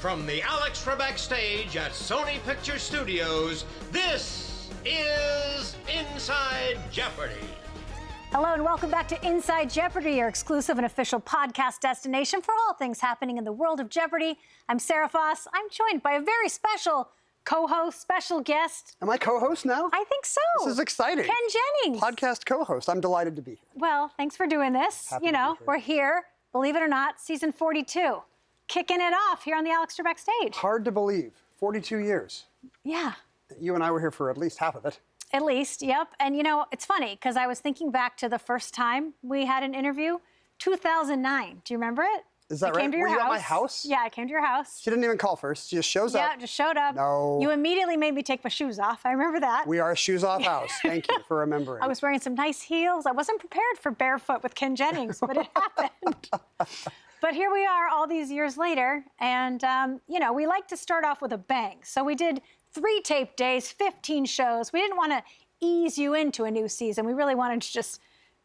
From the Alex Trebek stage at Sony Picture Studios, this is Inside Jeopardy! Hello and welcome back to Inside Jeopardy, your exclusive and official podcast destination for all things happening in the world of Jeopardy! I'm Sarah Foss. I'm joined by a very special co-host, special guest. Am I co-host now? I think so. This is exciting. Ken Jennings. Podcast co-host. I'm delighted to be here. Well, thanks for doing this. Happy to be here. We're here, believe it or not, season 42. Kicking it off here on the Alex Trebek stage. Hard to believe. 42 years. Yeah. You and I were here for at least half of it. At least, yep. And it's funny, because I was thinking back to the first time we had an interview, 2009. Do you remember it? Is that right? Came to your Were you house. at my house? Yeah, I came to your house. She didn't even call first. She just shows up. Yeah, just showed up. No. You immediately made me take my shoes off. I remember that. We are a shoes off house. Thank you for remembering. I was wearing some nice heels. I wasn't prepared for barefoot with Ken Jennings, but it happened. But here we are all these years later, and, we like to start off with a bang. So we did 3 tape days, 15 shows. We didn't want to ease you into a new season. We really wanted to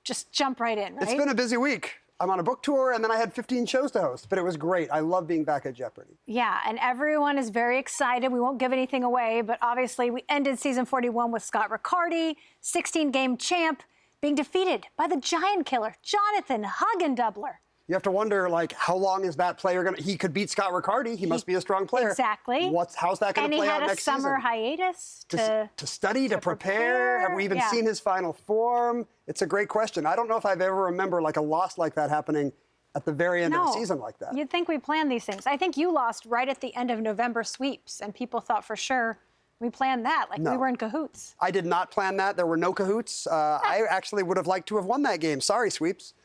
just jump right in, right? It's been a busy week. I'm on a book tour, and then I had 15 shows to host, but it was great. I love being back at Jeopardy. Yeah, and everyone is very excited. We won't give anything away, but obviously we ended season 41 with Scott Riccardi, 16-game champ, being defeated by the giant killer, Jonathan Hugendubler. You have to wonder, how long is that player going to... He could beat Scott Riccardi. He must be a strong player. Exactly. How's that going to play out next season? And he had a summer hiatus to study, to prepare. Have we even seen his final form? It's a great question. I don't know if I've ever remember a loss like that happening at the very end of the season like that. You'd think we planned these things. I think you lost right at the end of November sweeps, and people thought for sure we planned that, No. we were in cahoots. I did not plan that. There were no cahoots. I actually would have liked to have won that game. Sorry, sweeps.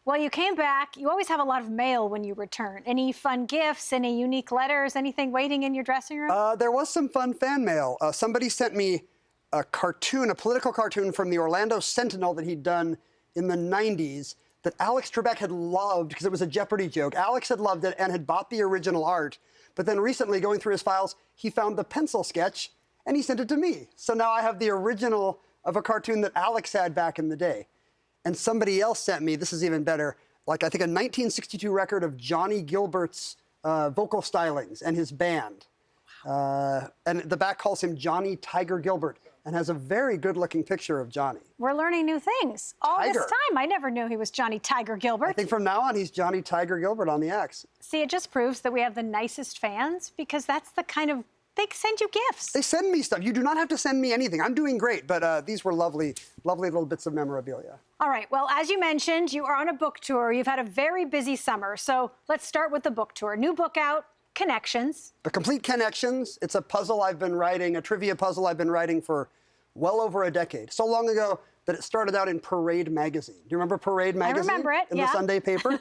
Well, you came back. You always have a lot of mail when you return. Any fun gifts, any unique letters, anything waiting in your dressing room? There was some fun fan mail. Somebody sent me a political cartoon from the Orlando Sentinel that he'd done in the 90s that Alex Trebek had loved because it was a Jeopardy joke. Alex had loved it and had bought the original art. But then recently, going through his files, he found the pencil sketch and he sent it to me. So now I have the original of a cartoon that Alex had back in the day. And somebody else sent me, this is even better, I think a 1962 record of Johnny Gilbert's vocal stylings and his band. And the back calls him Johnny Tiger Gilbert and has a very good-looking picture of Johnny. We're learning new things. All this time, I never knew he was Johnny Tiger Gilbert. I think from now on, he's Johnny Tiger Gilbert on the X. See, it just proves that we have the nicest fans because that's the kind of... They send you gifts. They send me stuff. You do not have to send me anything. I'm doing great, but these were lovely, lovely little bits of memorabilia. All right. Well, as you mentioned, you are on a book tour. You've had a very busy summer. So let's start with the book tour. New book out, Connections. The Complete Connections. It's a puzzle I've been writing, a trivia puzzle I've been writing for well over a decade. So long ago that it started out in Parade magazine. Do you remember Parade magazine? I remember it, in the Sunday paper?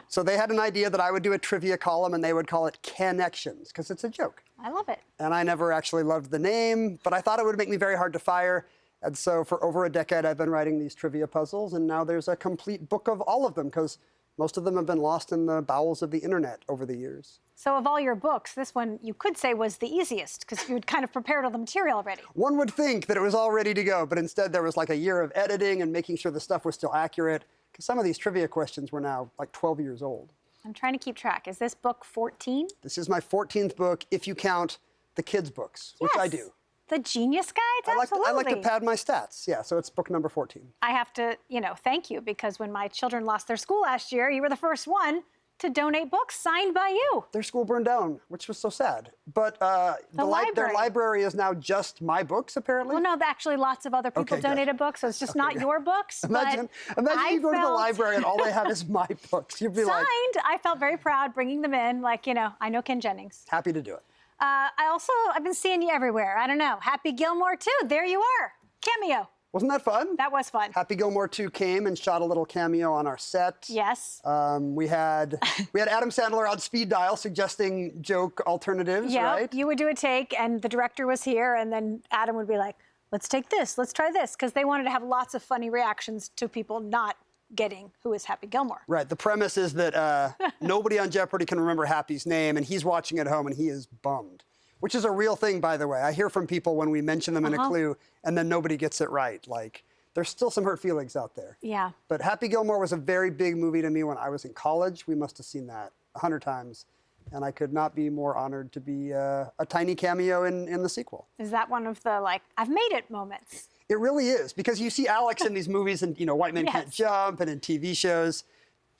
So they had an idea that I would do a trivia column and they would call it Connections because it's a joke. I love it. And I never actually loved the name, but I thought it would make me very hard to fire. And so for over a decade, I've been writing these trivia puzzles, and now there's a complete book of all of them because most of them have been lost in the bowels of the internet over the years. So of all your books, this one you could say was the easiest because you'd kind of prepared all the material already. One would think that it was all ready to go, but instead there was a year of editing and making sure the stuff was still accurate because some of these trivia questions were now 12 years old. I'm trying to keep track. Is this book 14? This is my 14th book if you count the kids' books, which I do. The Genius Guides? Absolutely. I like to pad my stats. Yeah, so it's book number 14. I have to, thank you because when my children lost their school last year, you were the first one to donate books signed by you. Their school burned down, which was so sad. But their library is now just my books, apparently. Well, no, actually lots of other people donated books, so it's just not your books. Imagine you go to the library and all they have is my books. You'd be signed. I felt very proud bringing them in. I know Ken Jennings. Happy to do it. I've been seeing you everywhere. I don't know. Happy Gilmore, too. There you are. Cameo. Wasn't that fun? That was fun. Happy Gilmore 2 came and shot a little cameo on our set. Yes. We had Adam Sandler on speed dial suggesting joke alternatives, right? You would do a take, and the director was here, and then Adam would be like, let's take this, let's try this, because they wanted to have lots of funny reactions to people not getting who is Happy Gilmore. Right. The premise is that nobody on Jeopardy can remember Happy's name, and he's watching at home, and he is bummed. Which is a real thing, by the way. I hear from people when we mention them in a clue, and then nobody gets it right. Like, there's still some hurt feelings out there. Yeah. But Happy Gilmore was a very big movie to me when I was in college. We must have seen that 100 times. and I could not be more honored to be a tiny cameo in the sequel. Is that one of the, like, I've made it moments? It really is, because you see Alex in these movies and, White Men Can't Yes. Jump and in TV shows.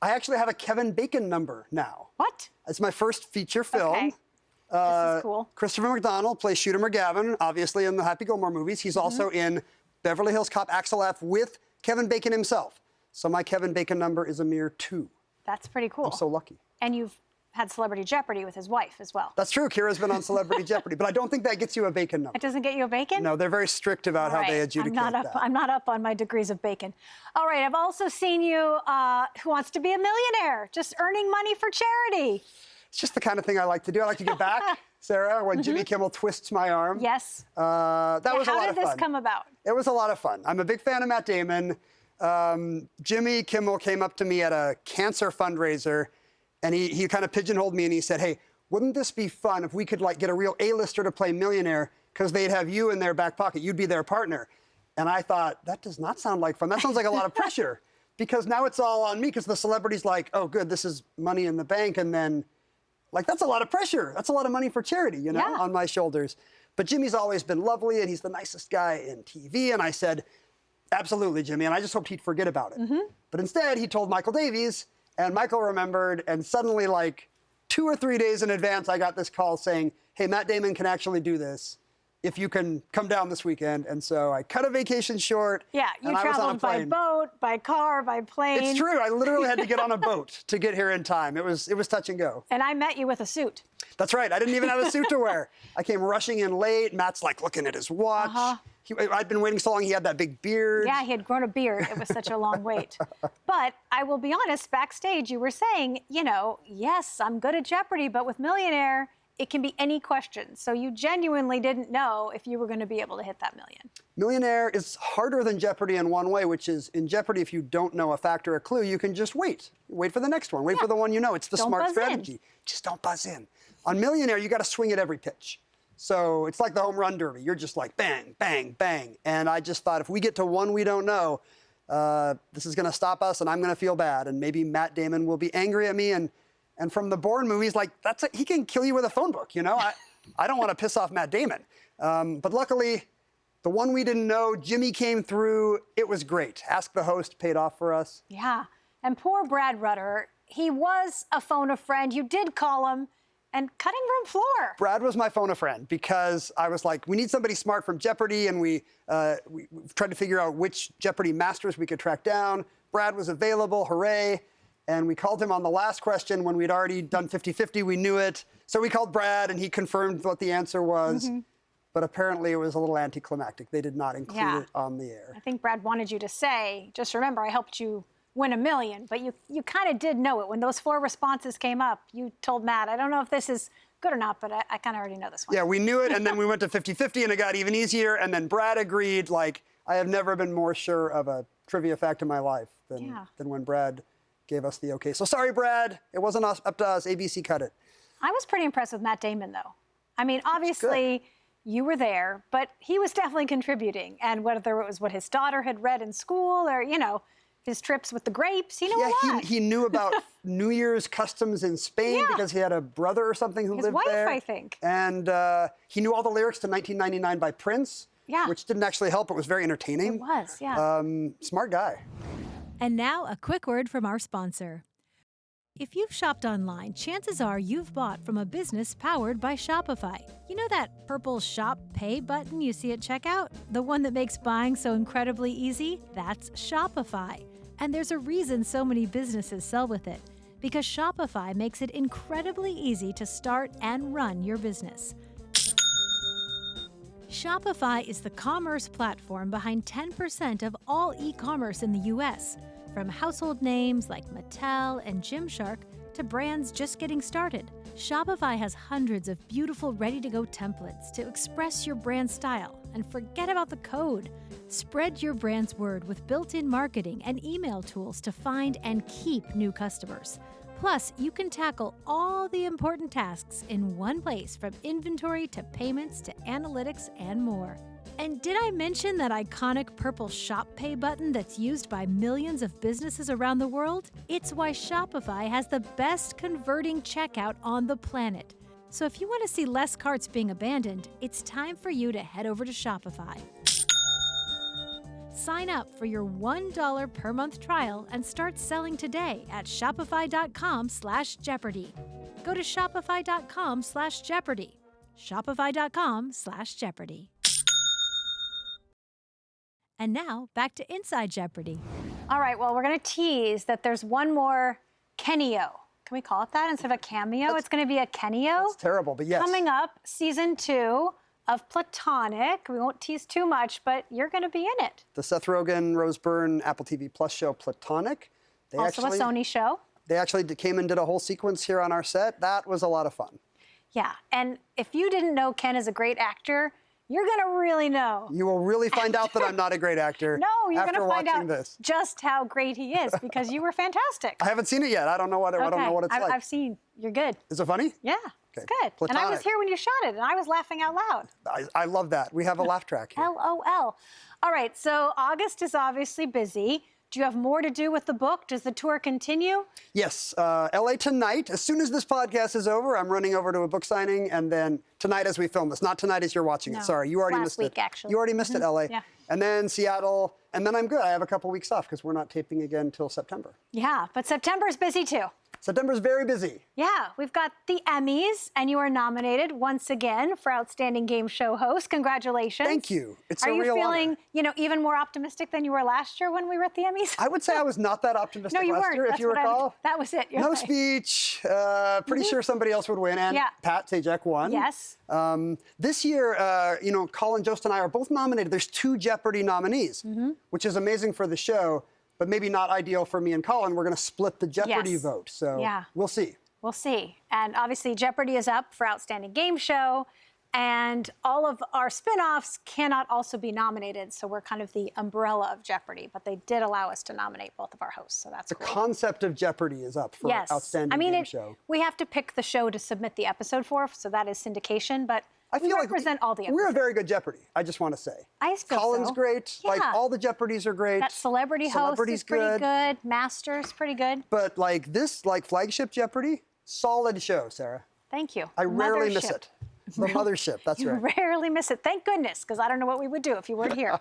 I actually have a Kevin Bacon number now. What? It's my first feature film. Okay. This is cool. Christopher McDonald plays Shooter McGavin, obviously in the Happy Gilmore movies. He's also in Beverly Hills Cop Axel F with Kevin Bacon himself. So my Kevin Bacon number is a mere 2. That's pretty cool. I'm so lucky. And you've had Celebrity Jeopardy with his wife as well. That's true. Kira's been on Celebrity Jeopardy, but I don't think that gets you a Bacon number. It doesn't get you a bacon? No, they're very strict about how they adjudicate that. I'm not up on my degrees of bacon. All right, I've also seen you, Who Wants to Be a Millionaire, just earning money for charity. It's just the kind of thing I like to do. I like to give back, Sarah, when Jimmy Kimmel twists my arm. Yes. That was a lot of fun. How did this come about? It was a lot of fun. I'm a big fan of Matt Damon. Jimmy Kimmel came up to me at a cancer fundraiser, and he kind of pigeonholed me, and he said, hey, wouldn't this be fun if we could like get a real A-lister to play millionaire, because they'd have you in their back pocket. You'd be their partner. And I thought, that does not sound like fun. That sounds like a lot of pressure, because now it's all on me, because the celebrity's like, oh, good, this is money in the bank, and then, like, that's a lot of pressure. That's a lot of money for charity, on my shoulders. But Jimmy's always been lovely, and he's the nicest guy in TV. And I said, absolutely, Jimmy. And I just hoped he'd forget about it. But instead, he told Michael Davies, and Michael remembered. And suddenly, like 2 or 3 days in advance, I got this call saying, hey, Matt Damon can actually do this if you can come down this weekend. And so I cut a vacation short. Yeah, you traveled by boat, by car, by plane. It's true. I literally had to get on a boat to get here in time. It was touch and go. And I met you with a suit. That's right. I didn't even have a suit to wear. I came rushing in late. Matt's like looking at his watch. I'd been waiting so long. He had that big beard. Yeah, he had grown a beard. It was such a long wait. But I will be honest, backstage, you were saying, yes, I'm good at Jeopardy, but with Millionaire, it can be any question. So you genuinely didn't know if you were going to be able to hit that million. Millionaire is harder than Jeopardy in one way, which is in Jeopardy, if you don't know a fact or a clue, you can just wait. Wait for the next one. Wait for the one you know. It's the smart strategy. Just don't buzz in. On Millionaire, you got to swing at every pitch. So it's like the home run derby. You're just like bang, bang, bang. And I just thought if we get to one we don't know, this is going to stop us and I'm going to feel bad. And maybe Matt Damon will be angry at me. And from the Bourne movies, like he can kill you with a phone book, I don't want to piss off Matt Damon. But luckily, the one we didn't know, Jimmy came through. It was great. Ask the Host paid off for us. Yeah. And poor Brad Rutter, he was a phone a friend. You did call him. And cutting room floor. Brad was my phone a friend, because I was like, we need somebody smart from Jeopardy, and we tried to figure out which Jeopardy masters we could track down. Brad was available, hooray. And we called him on the last question when we'd already done 50-50, we knew it. So we called Brad, and he confirmed what the answer was. But apparently it was a little anticlimactic. They did not include it on the air. I think Brad wanted you to say, just remember, I helped you win $1 million, but you kind of did know it. When those 4 responses came up, you told Matt, I don't know if this is good or not, but I kind of already know this one. Yeah, we knew it, and then we went to 50-50, and it got even easier, and then Brad agreed. Like, I have never been more sure of a trivia fact in my life than when Brad gave us the okay. So sorry, Brad. It wasn't up to us. ABC cut it. I was pretty impressed with Matt Damon, though. I mean, obviously, you were there, but he was definitely contributing. And whether it was what his daughter had read in school or, his trips with the grapes, a lot. He knew about New Year's customs in Spain because he had a brother or something who lived there. His wife, I think. And he knew all the lyrics to 1999 by Prince, which didn't actually help. It was very entertaining. It was, yeah. Smart guy. And now a quick word from our sponsor. If you've shopped online, chances are you've bought from a business powered by Shopify. You know that purple Shop Pay button you see at checkout? The one that makes buying so incredibly easy? That's Shopify. And there's a reason so many businesses sell with it. Because Shopify makes it incredibly easy to start and run your business. Shopify is the commerce platform behind 10% of all e-commerce in the U.S., from household names like Mattel and Gymshark to brands just getting started. Shopify has hundreds of beautiful ready-to-go templates to express your brand style. And forget about the code. Spread your brand's word with built-in marketing and email tools to find and keep new customers. Plus, you can tackle all the important tasks in one place, from inventory to payments to analytics and more. And did I mention that iconic purple Shop Pay button that's used by millions of businesses around the world? It's why Shopify has the best converting checkout on the planet. So if you want to see less carts being abandoned, it's time for you to head over to Shopify. Sign up for your $1 per month trial and start selling today at shopify.com/Jeopardy. Go to shopify.com/Jeopardy. Shopify.com/Jeopardy. And now, back to Inside Jeopardy! All right, well, we're going to tease that there's one more Kenio. Can we call it that instead of a cameo? It's going to be a Kenio. It's terrible, but yes. Coming up, season 2 of Platonic. We won't tease too much, but you're going to be in it. The Seth Rogen, Rose Byrne, Apple TV Plus show Platonic. They Also a Sony show. They actually came and did a whole sequence here on our set. That was a lot of fun. Yeah, and if you didn't know Ken is a great actor, you're going to really know. You will really find out that I'm not a great actor No, you're going after to find watching out this. just how great he is because you were fantastic. I haven't seen it yet. I don't know what I don't know what it's like. I've seen. You're good. Is it funny? Yeah, it's good. And I was Platonic. here when you shot it, and I was laughing out loud. I love that. We have a laugh track here. LOL. All right, so August is obviously busy. Do you have more to do with the book? Does the tour continue? Yes, LA tonight. As soon as this podcast is over, I'm running over to a book signing, and then tonight as we film this. Not tonight as you're watching No, it. Sorry, you already last missed week, it. actually. You already missed it, LA. Yeah. And then Seattle, and then I'm good. I have a couple weeks off because we're not taping again until September. Yeah, but September's busy too. September's very busy. Yeah, we've got the Emmys, and you are nominated once again for Outstanding Game Show Host. Congratulations. Thank you. It's Are a you real feeling, honor. even more optimistic than you were last year when we were at the Emmys? I would say I was not that optimistic No, you last weren't. year, if That's you what recall. that was it. You're No right. speech. Pretty sure somebody else would win, and Yeah. Pat Sajak won. Yes. This year, Colin Jost and I are both nominated. There's 2 Jeopardy nominees, which is amazing for the show, but maybe not ideal for me and Colin. We're going to split the Jeopardy Yes. vote, so Yeah. we'll see. We'll see. And obviously, Jeopardy is up for Outstanding Game Show, and all of our spin-offs cannot also be nominated, so we're kind of the umbrella of Jeopardy, but they did allow us to nominate both of our hosts, so that's The cool. concept of Jeopardy is up for Yes. Outstanding Game Show. We have to pick the show to submit the episode for, so that is syndication, but I we feel represent all the we're a episodes. very good Jeopardy, I just want to say. I feel Colin's so. great. Like, Yeah. all the Jeopardys are great. That celebrity host Celebrity's is pretty good. Master's pretty good. But like this, flagship Jeopardy, solid show, Sarah. Thank you. I rarely miss Mothership. it. The mothership, that's You right. rarely miss it. Thank goodness, because I don't know what we would do if you weren't here.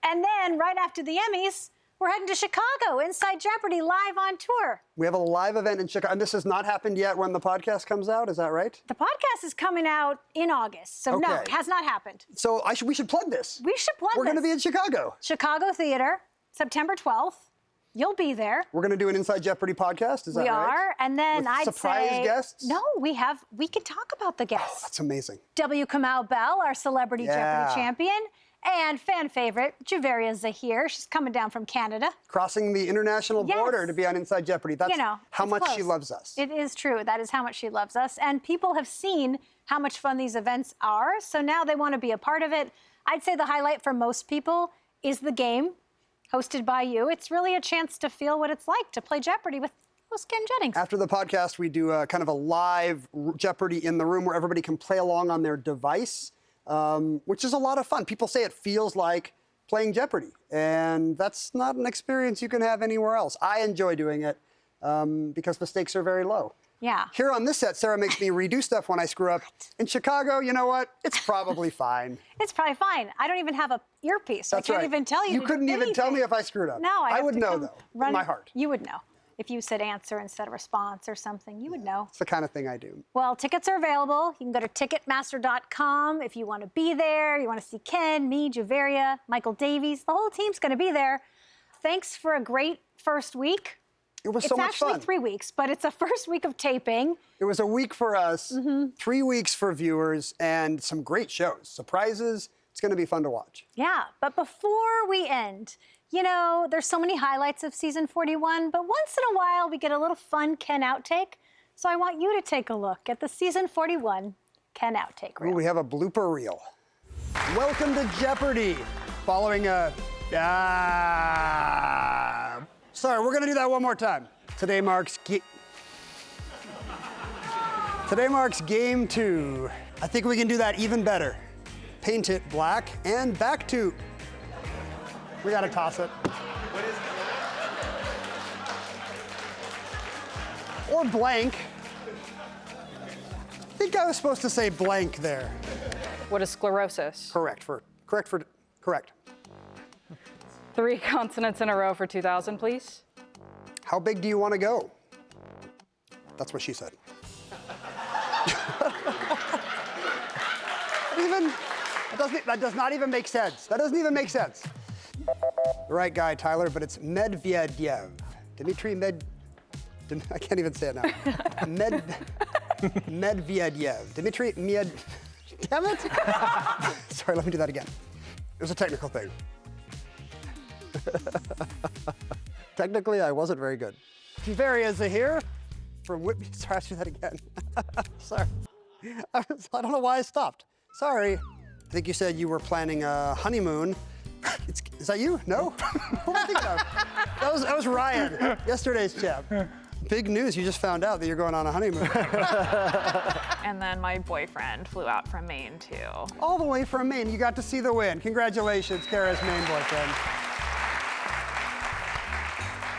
And then right after the Emmys, we're heading to Chicago, Inside Jeopardy, live on tour. We have a live event in Chicago, and this has not happened yet when the podcast comes out, is that right? The podcast is coming out in August, so no, Okay. it has not happened. So we should plug this. We should plug We're going to this. be in Chicago. Chicago Theater, September 12th. You'll be there. We're going to do an Inside Jeopardy podcast, is that We right? are, and then With I'd surprise say guests? no. We can talk about the guests. That's amazing. W. Kamau Bell, our Celebrity Yeah. Jeopardy champion, and fan favorite Javaria Zahir. She's coming down from Canada. Crossing the international Yes. border to be on Inside Jeopardy. That's how it's much she close. loves us. It is true. That is how much she loves us. And people have seen how much fun these events are, so now they want to be a part of it. I'd say the highlight for most people is the game hosted by you. It's really a chance to feel what it's like to play Jeopardy with host Ken Jennings. After the podcast, we do a kind of a live Jeopardy in the room where everybody can play along on their device, which is a lot of fun. People say it feels like playing Jeopardy, and that's not an experience you can have anywhere else. I enjoy doing it because the stakes are very low. Yeah. Here on this set, Sarah makes me redo stuff when I screw up. In Chicago, you know what? It's probably fine. It's probably fine. I don't even have a earpiece. So That's I can't right. even tell you. You couldn't even tell me if I screwed up. No, I have would to know, come though, run, in my heart. You would know. If you said answer instead of response or something, you would know. It's the kind of thing I do. Well, tickets are available. You can go to Ticketmaster.com if you want to be there. You want to see Ken, me, Javaria, Michael Davies. The whole team's going to be there. Thanks for a great first week. It was so much It's actually fun. 3 weeks, but it's a first week of taping. It was a week for us, Mm-hmm. 3 weeks for viewers, and some great shows. Surprises. It's going to be fun to watch. Yeah, but before we end, there's so many highlights of season 41, but once in a while we get a little fun Ken outtake. So I want you to take a look at the season 41 Ken outtake Ooh, reel. we have a blooper reel. Welcome to Jeopardy! Following a... Sorry, we're going to do that one more time. Today marks Game 2. I think we can do that even better. paint it black, and back to. We gotta toss it. What is Or blank. I think I was supposed to say blank there. What is sclerosis? Correct. 3 consonants in a row for 2,000, please. How big do you want to go? That's what she said. That does not even make sense. That doesn't even make sense. The right guy, Tyler, but it's Medvedev. Dmitry I can't even say it now. Medvedev. Dmitry Damn it! Sorry, let me do that again. It was a technical thing. Technically, I wasn't very good. Tiveria Zahir from Whitby. Sorry, I should do that again. Sorry. I don't know why I stopped. Sorry. I think you said you were planning a honeymoon. Is that you? No? Who am I thinking of? That was Ryan, yesterday's chap. Big news, you just found out that you're going on a honeymoon. And then my boyfriend flew out from Maine too. All the way from Maine, you got to see the win. Congratulations, Kara's Maine boyfriend.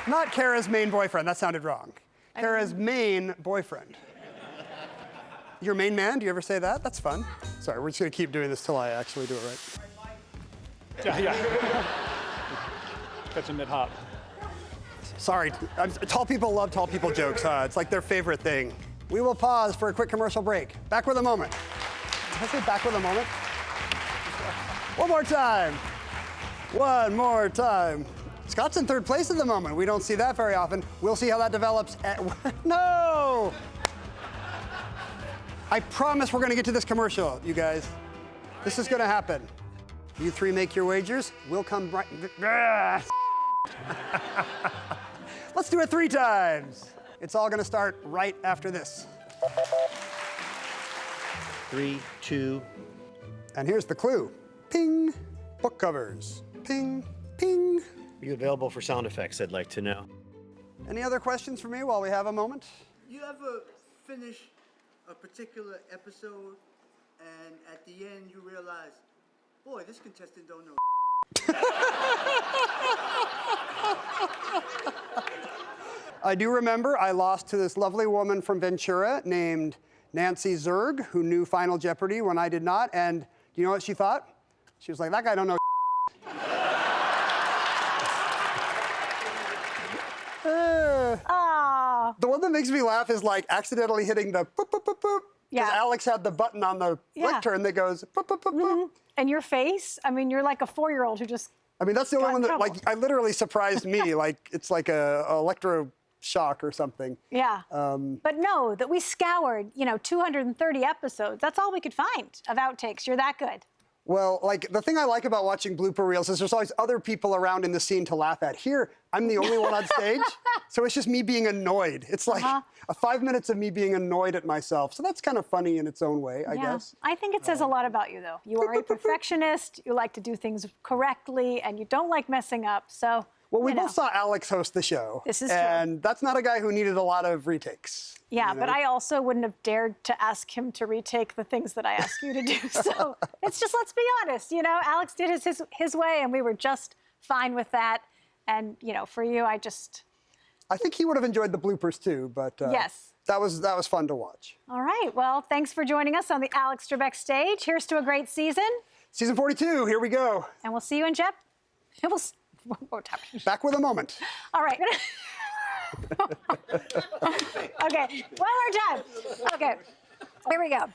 Not Kara's Maine boyfriend, that sounded wrong. Kara's Maine boyfriend. Your main man, do you ever say that? That's fun. Sorry, we're just gonna keep doing this till I actually do it right. Yeah. Catch him mid-hop. Sorry, tall people love tall people jokes, huh? It's like their favorite thing. We will pause for a quick commercial break. Back with a moment. Did I say back with a moment? One more time. One more time. Scott's in third place at the moment. We don't see that very often. We'll see how that develops. No! I promise we're gonna get to this commercial, you guys. This is gonna happen. You three make your wagers. We'll come right. Let's do it 3 times. It's all gonna start right after this. 3, 2. And here's the clue. Ping. Book covers. Ping, ping. Are you available for sound effects, I'd like to know? Any other questions for me while we have a moment? You ever finish a particular episode and at the end you realize, boy, this contestant don't know. I do remember I lost to this lovely woman from Ventura named Nancy Zerg, who knew Final Jeopardy when I did not. And you know what she thought? She was like, that guy don't know. The one that makes me laugh is like accidentally hitting the boop, boop, boop, boop. Because Yeah. Alex had the button on the lectern that goes boop, boop, boop, boop. And your face, I mean, you're like a 4-year-old who just I mean, that's the only got one in that, like, trouble. I literally surprised me. Like, it's like a electroshock or something. Yeah. But no, that we scoured, 230 episodes. That's all we could find of outtakes. You're that good. Well, like, the thing I like about watching blooper reels is there's always other people around in the scene to laugh at. Here, I'm the only one on stage, so it's just me being annoyed. It's like 5 minutes of me being annoyed at myself. So that's kind of funny in its own way, I guess. I think it says a lot about you, though. You are a perfectionist. You like to do things correctly, and you don't like messing up. So, Well, we both saw Alex host the show. This is true. And that's not a guy who needed a lot of retakes. Yeah, you but know? I also wouldn't have dared to ask him to retake the things that I asked you to do. So it's just, let's be honest, Alex did his way, and we were just fine with that. And, for you, I think he would have enjoyed the bloopers too, but yes. that was fun to watch. All right, well, thanks for joining us on the Alex Trebek stage. Here's to a great season. Season 42, here we go. And we'll see you in one more time. Back with a moment. All right. Okay, one more time. Okay, here we go.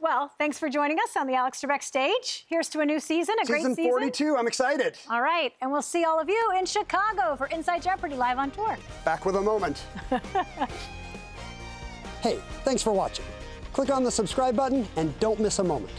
Well, thanks for joining us on the Alex Trebek stage. Here's to a new season, a great Season season. 42, I'm excited. All right, and we'll see all of you in Chicago for Inside Jeopardy live on tour. Back with a moment. Hey, thanks for watching. Click on the subscribe button and don't miss a moment.